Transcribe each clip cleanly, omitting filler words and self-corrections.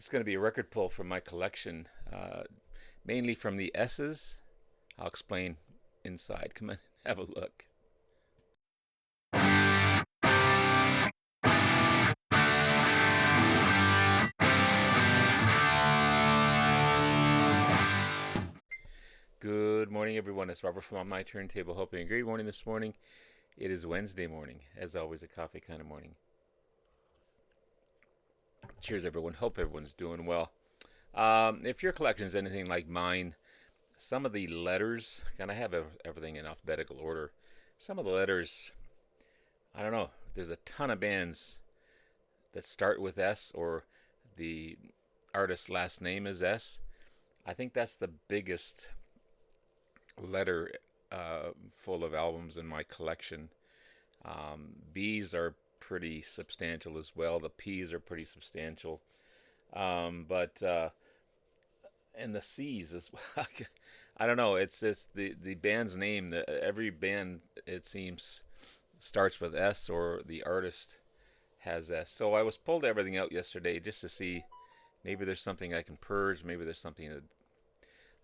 It's going to be a record pull from my collection, mainly from the S's. I'll explain inside. Come on, have a look. Good morning, everyone. It's Robert from On My Turntable. Hoping a great morning this morning. It is Wednesday morning, as always, a coffee kind of morning. Cheers, everyone. Hope everyone's doing well. If your collection is anything like mine, some of the letters, kind of have everything in alphabetical order. Some of the letters, I don't know. There's a ton of bands that start with S or the artist's last name is S. I think that's the biggest letter full of albums in my collection. B's are pretty substantial as well. The P's are pretty substantial. But and the C's as well. I don't know. It's the band's name. Every band it seems starts with S or the artist has S. So I was pulled everything out yesterday just to see maybe there's something I can purge. Maybe there's something that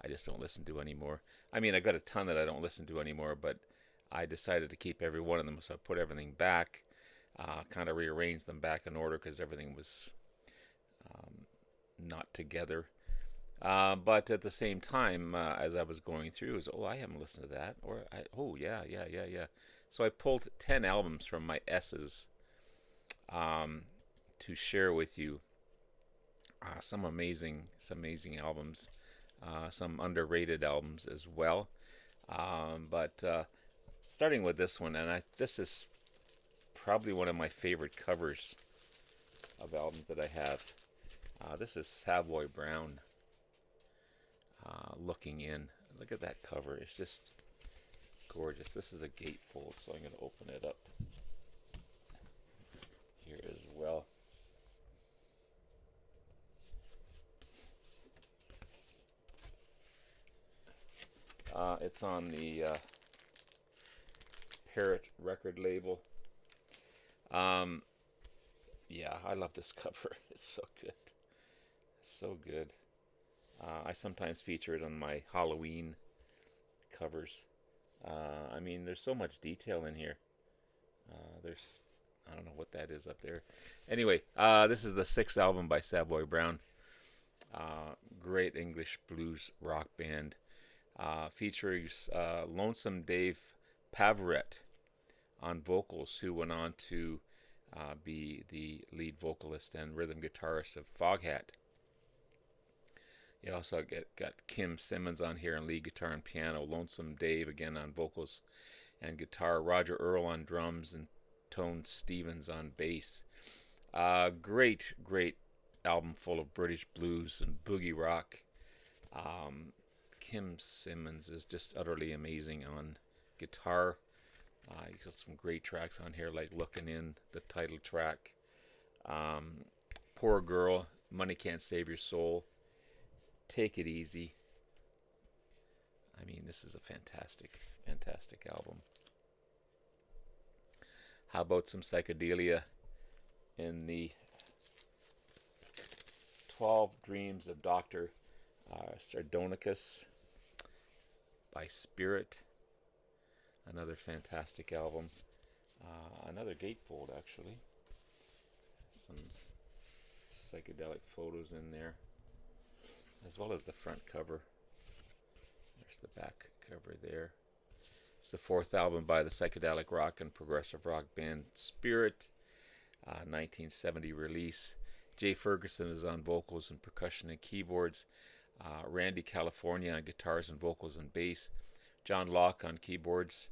I just don't listen to anymore. I mean, I got a ton that I don't listen to anymore, but I decided to keep every one of them. So I put everything back, kind of rearranged them back in order because everything was um, not together. But at the same time, as I was going through, it was, oh, I haven't listened to that. Oh, yeah, yeah, yeah, yeah. So I pulled 10 albums from my S's um, to share with you. Some amazing albums, some underrated albums as well. But starting with this one, this is probably one of my favorite covers of albums that I have. This is Savoy Brown, Looking In. Look at that cover. It's just gorgeous. This is a gatefold, so I'm going to open it up here as well. It's on the Parrot record label. Um, yeah, I love this cover. It's so good. So good. I sometimes feature it on my Halloween covers. I mean, there's so much detail in here. There's, I don't know what that is up there. Anyway, this is the sixth album by Savoy Brown. Great English blues rock band. Features Lonesome Dave Pavaret on vocals, who went on to be the lead vocalist and rhythm guitarist of Foghat. You also got Kim Simmons on here on lead guitar and piano, Lonesome Dave again on vocals and guitar, Roger Earl on drums, and Tone Stevens on bass. Great album full of British blues and boogie rock. Um, Kim Simmons is just utterly amazing on guitar. You got some great tracks on here, like Looking In, the title track. Poor Girl, Money Can't Save Your Soul, Take It Easy. I mean, this is a fantastic album. How about some psychedelia in the 12 Dreams of Dr. Sardonicus by Spirit? Another fantastic album. Another gatefold, actually. Some psychedelic photos in there, as well as the front cover. There's the back cover there. It's the fourth album by the psychedelic rock and progressive rock band Spirit, 1970 release. Jay Ferguson is on vocals and percussion and keyboards. Randy California on guitars and vocals and bass. John Locke on keyboards.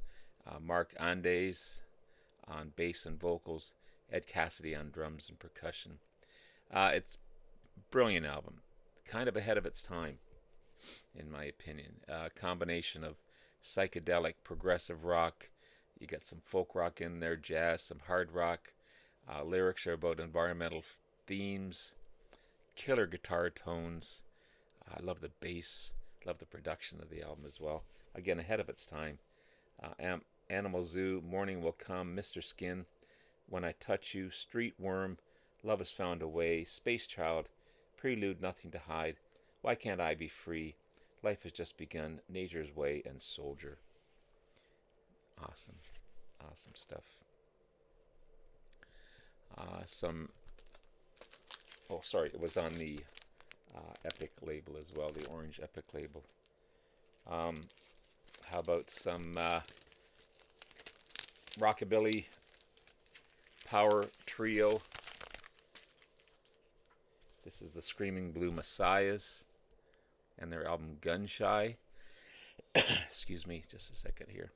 Mark Andes on bass and vocals. Ed Cassidy on drums and percussion. It's a brilliant album. Kind of ahead of its time, in my opinion. A combination of psychedelic, progressive rock. You got some folk rock in there, jazz, some hard rock. Lyrics are about environmental themes. Killer guitar tones. I love the bass. Love the production of the album as well. Again, ahead of its time. Animal Zoo, Morning Will Come, Mr. Skin, When I Touch You, Street Worm, Love Has Found a Way, Space Child, Prelude, nothing to hide. Why can't I be free? Life has just begun. Nature's way and soldier. Awesome. Awesome stuff. Some. Oh, sorry. It was on the Epic label as well, the orange Epic label. How about some Rockabilly Power Trio? This is the Screaming Blue Messiahs and their album Gun Shy. Excuse me, just a second here.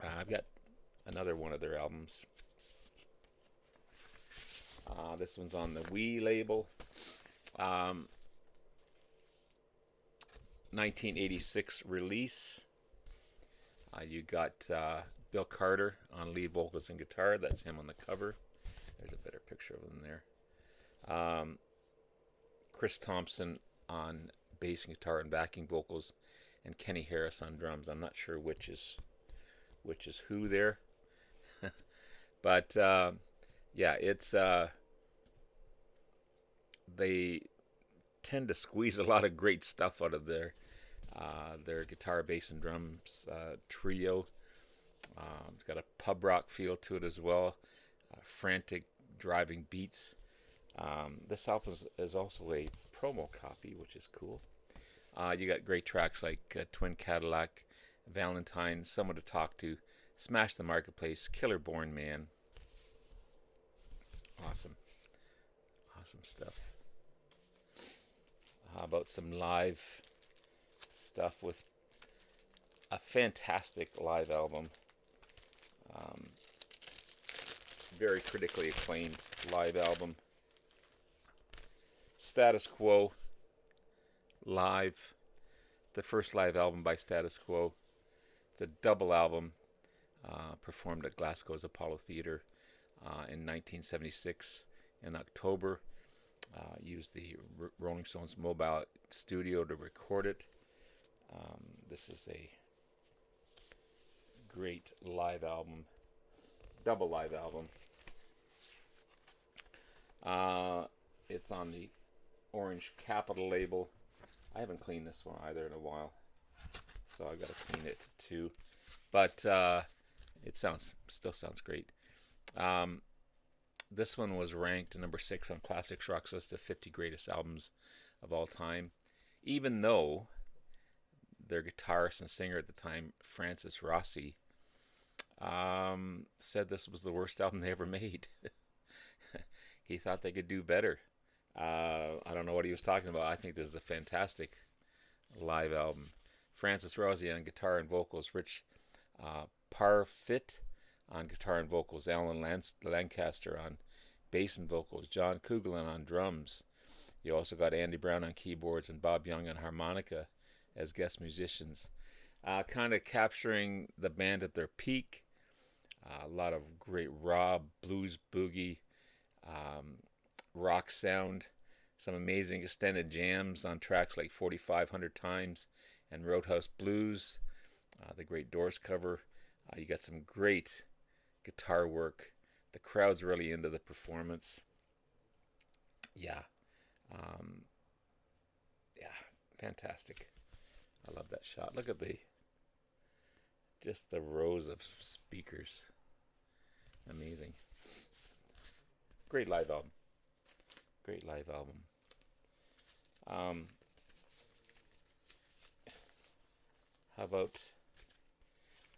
I've got another one of their albums. This one's on the We label. 1986 release. You got Bill Carter on lead vocals and guitar. That's him on the cover. There's a better picture of him there. Chris Thompson on bass and guitar and backing vocals, and Kenny Harris on drums. I'm not sure which is who there, but yeah, it's they tend to squeeze a lot of great stuff out of their guitar, bass, and drums trio. It's got a pub rock feel to it as well. Frantic driving beats. This album is also a promo copy, which is cool. You got great tracks like Twin Cadillac, Valentine, Someone to Talk To, Smash the Marketplace, Killer Born Man. Awesome stuff. How about some live stuff with a fantastic live album? Very critically acclaimed live album. Status Quo live, the first live album by Status Quo. It's a double album, performed at Glasgow's Apollo Theatre in 1976 in October. Used the Rolling Stones mobile studio to record it. This is a great live album, double live album. It's on the Orange Capital label. I haven't cleaned this one either in a while, so I gotta clean it too. But it still sounds great. This one was ranked number 6 on Classics Rock's list of 50 greatest albums of all time, even though their guitarist and singer at the time, Francis Rossi, said this was the worst album they ever made. He thought they could do better. I don't know what he was talking about. I think this is a fantastic live album. Francis Rossi on guitar and vocals, Rich Parfit on guitar and vocals, Alan Lancaster on bass and vocals, John Coughlan on drums. You also got Andy Brown on keyboards and Bob Young on harmonica as guest musicians. Kind of capturing the band at their peak. A lot of great raw blues boogie, rock sound. Some amazing extended jams on tracks like 4,500 Times and Roadhouse Blues. The Great Doors cover. You got some great guitar work. The crowd's really into the performance. Yeah, fantastic. I love that shot. Look at just the rows of speakers. Amazing. Great live album. How about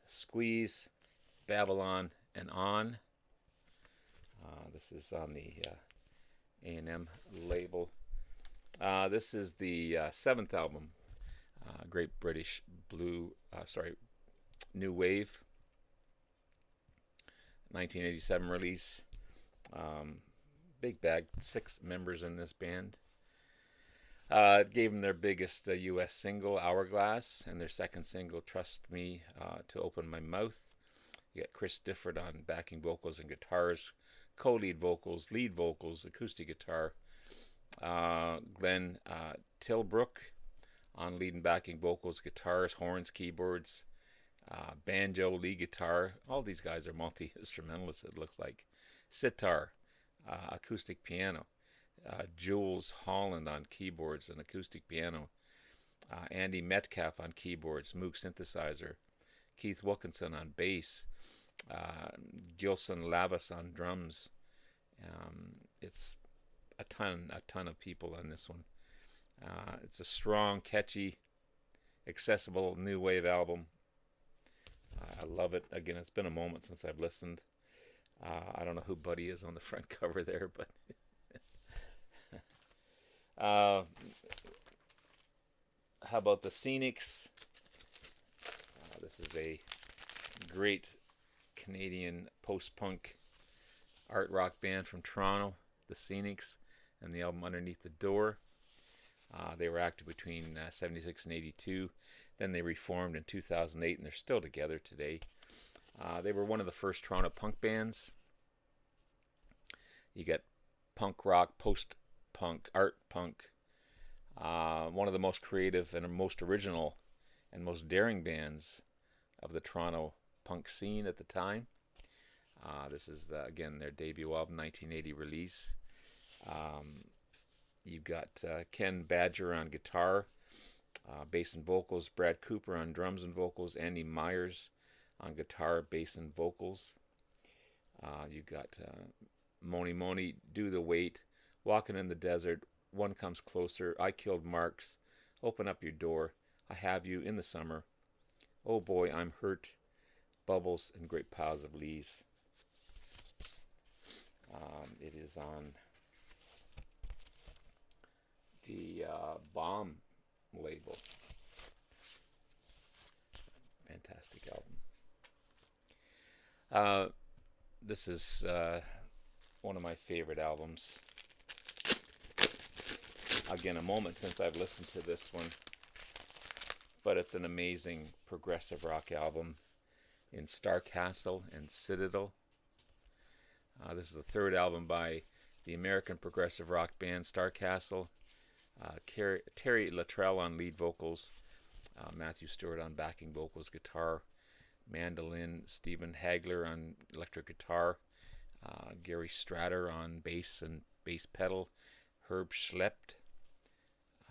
Squeeze, Babylon, and On? This is on the A&M label. This is the 7th album, Great British New Wave, 1987 release. Big bag, 6 members in this band. It gave them their biggest U.S. single, Hourglass, and their second single, Trust Me to Open My Mouth. You got Chris Difford on backing vocals and guitars, co-lead vocals, lead vocals, acoustic guitar. Glenn Tilbrook on lead and backing vocals, guitars, horns, keyboards, banjo, lead guitar. All these guys are multi-instrumentalists, it looks like. Sitar, acoustic piano. Jules Holland on keyboards and acoustic piano. Andy Metcalf on keyboards, Moog synthesizer. Keith Wilkinson on bass. Gilson Lavis on drums. It's a ton of people on this one. It's a strong, catchy, accessible new wave album. I love it. Again, it's been a moment since I've listened. I don't know who Buddy is on the front cover there, but how about the Scenics? This is a great Canadian post-punk art rock band from Toronto, the Scenics, and the album Underneath the Door. They were active between 76 and 82. Then they reformed in 2008, and they're still together today. They were one of the first Toronto punk bands. You got punk rock, post-punk, art punk. One of the most creative and most original and most daring bands of the Toronto punk scene at the time. This is, again, their debut album, 1980 release. You've got Ken Badger on guitar, bass and vocals, Brad Cooper on drums and vocals, Andy Myers on guitar, bass and vocals. You've got Moni Moni, Do the Wait, Walking in the Desert, One Comes Closer, I Killed Marx, Open Up Your Door, I Have You, In the Summer, Oh Boy, I'm Hurt, Bubbles, and Great Piles of Leaves. It is on the Bomb label. Fantastic album. This is one of my favorite albums. Again, a moment since I've listened to this one, but it's an amazing progressive rock album in Starcastle and Citadel. This is the third album by the American progressive rock band Starcastle. Terry Luttrell on lead vocals, Matthew Stewart on backing vocals, guitar, mandolin, Stephen Hagler on electric guitar, Gary Stratter on bass and bass pedal, Herb Schlept,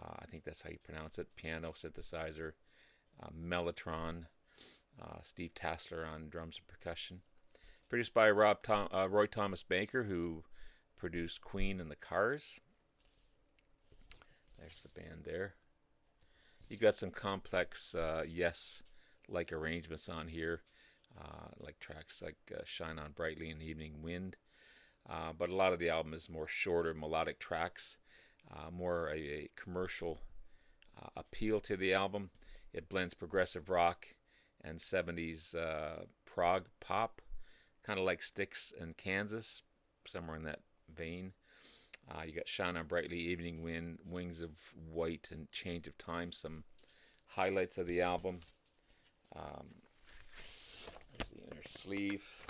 I think that's how you pronounce it, piano, synthesizer, mellotron, Steve Tassler on drums and percussion. Produced by Roy Thomas Baker, who produced Queen and the Cars. There's the band there. You got some complex Yes-like arrangements on here, like tracks like Shine On Brightly and Evening Wind. But a lot of the album is more shorter, melodic tracks, more a commercial appeal to the album. It blends progressive rock and 70s prog pop, kind of like Styx and Kansas, somewhere in that vein. You got Shine On Brightly, Evening Wind, Wings of White, and Change of Time, some highlights of the album. There's the inner sleeve.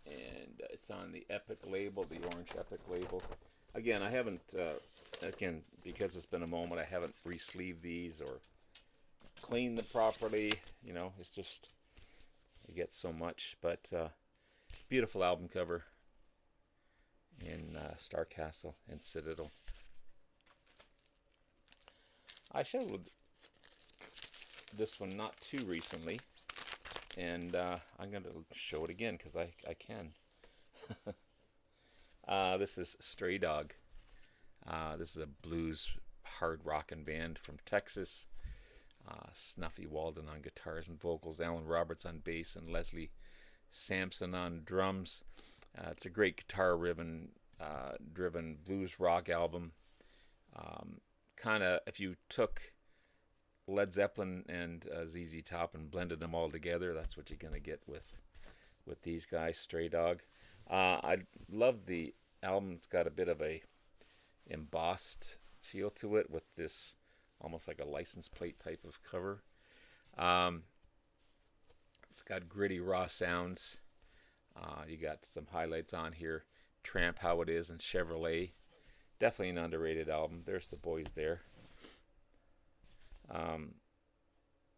And it's on the Epic label, the orange Epic label. Again, I haven't, because it's been a moment, I haven't re-sleeved these or cleaned them properly. You know, it's just, you get so much. But beautiful album cover in Starcastle and Citadel. I showed this one not too recently, and I'm going to show it again because I can. This is Stray Dog. This is a blues hard rockin' band from Texas. Snuffy Walden on guitars and vocals, Alan Roberts on bass, and Leslie Sampson on drums. It's a great guitar-driven blues rock album. Kind of, if you took Led Zeppelin and ZZ Top and blended them all together, that's what you're going to get with these guys, Stray Dog. I love the album. It's got a bit of a embossed feel to it with this almost like a license plate type of cover. It's got gritty, raw sounds. You got some highlights on here. Tramp, How It Is, and Chevrolet. Definitely an underrated album. There's the boys there.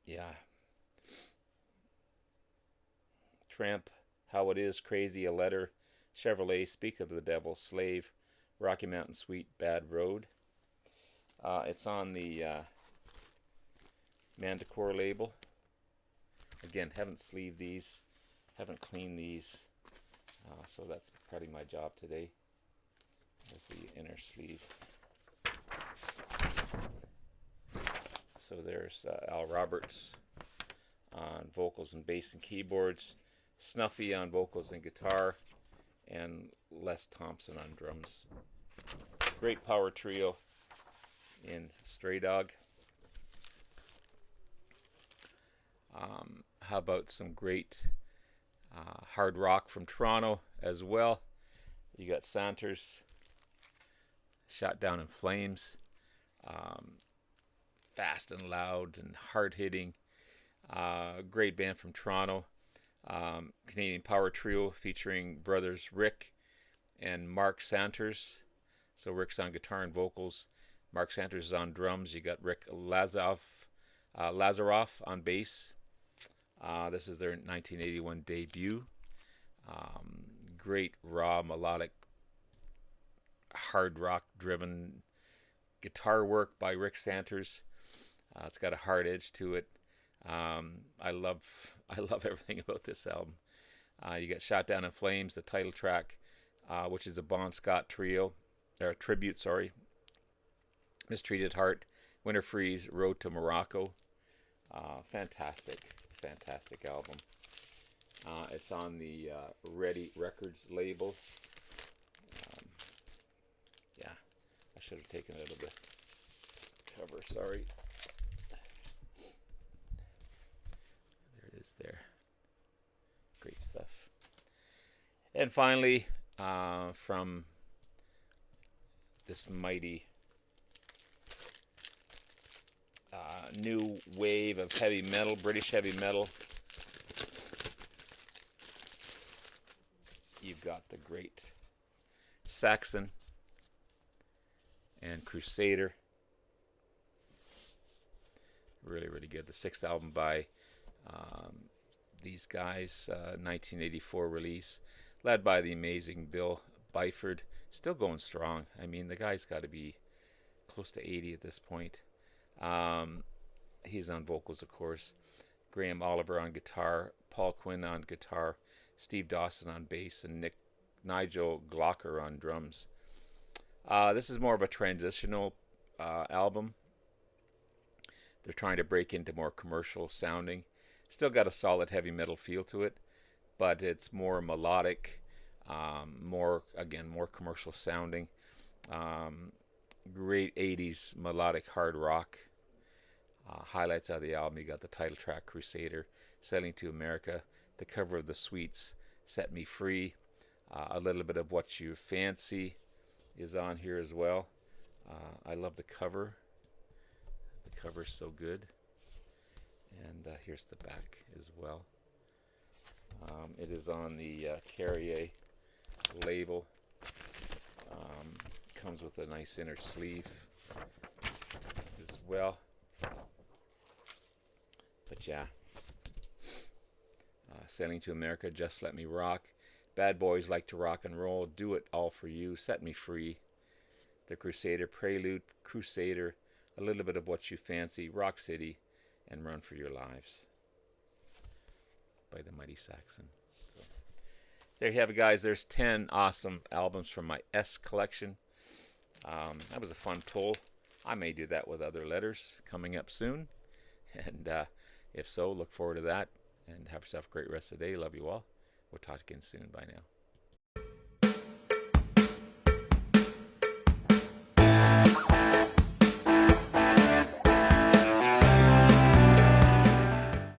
Yeah. Tramp, How It Is, Crazy, A Letter, Chevrolet, Speak of the Devil, Slave, Rocky Mountain Suite, Bad Road. It's on the Manticore label. Again, haven't sleeved these, haven't cleaned these, so that's probably my job today. There's the inner sleeve. So there's Al Roberts on vocals and bass and keyboards, Snuffy on vocals and guitar, and Les Thompson on drums. Great power trio in Stray Dog. How about some great hard rock from Toronto as well? You got Santers, Shot Down in Flames, fast and loud and hard-hitting. Great band from Toronto. Canadian power trio featuring brothers Rick and Mark Santers. So Rick's on guitar and vocals. Mark Santers is on drums. You got Rick Lazaroff on bass. This is their 1981 debut. Great raw melodic hard rock driven guitar work by Rick Santers. It's got a hard edge to it. I love everything about this album. You got Shot Down in Flames, the title track, which is a Bon Scott tribute, sorry. Mistreated Heart, Winter Freeze, Road to Morocco. Fantastic album. It's on the Ready Records label. Yeah, I should have taken it out of the cover, sorry. There it is there. Great stuff. And finally, from this mighty new wave of heavy metal, British heavy metal, you've got the great Saxon and Crusader. Really, really good. The sixth album by these guys, 1984 release, led by the amazing Bill Byford. Still going strong. I mean, the guy's got to be close to 80 at this point. He's on vocals, of course. Graham Oliver on guitar, Paul Quinn on guitar, Steve Dawson on bass, and Nigel Glocker on drums. This is more of a transitional album. They're trying to break into more commercial sounding. Still got a solid heavy metal feel to it, but it's more melodic, more commercial sounding. Great 80s melodic hard rock. Highlights of the album, you got the title track, Crusader, Sailing to America, the cover of the Sweets, Set Me Free, a little bit of What You Fancy is on here as well. I love the cover. The cover's so good. And here's the back as well. It is on the Carrier label. Comes with a nice inner sleeve as well. But yeah, Sailing to America, Just Let Me Rock, Bad Boys Like to Rock and Roll, Do It All For You, Set Me Free, The Crusader, Prelude, Crusader, a little bit of What You Fancy, Rock City, and Run For Your Lives by the mighty Saxon. So there you have it, guys. There's 10 awesome albums from my S collection. That was a fun pull. I may do that with other letters coming up soon. And if so, look forward to that. And have yourself a great rest of the day. Love you all. We'll talk again soon. Bye now.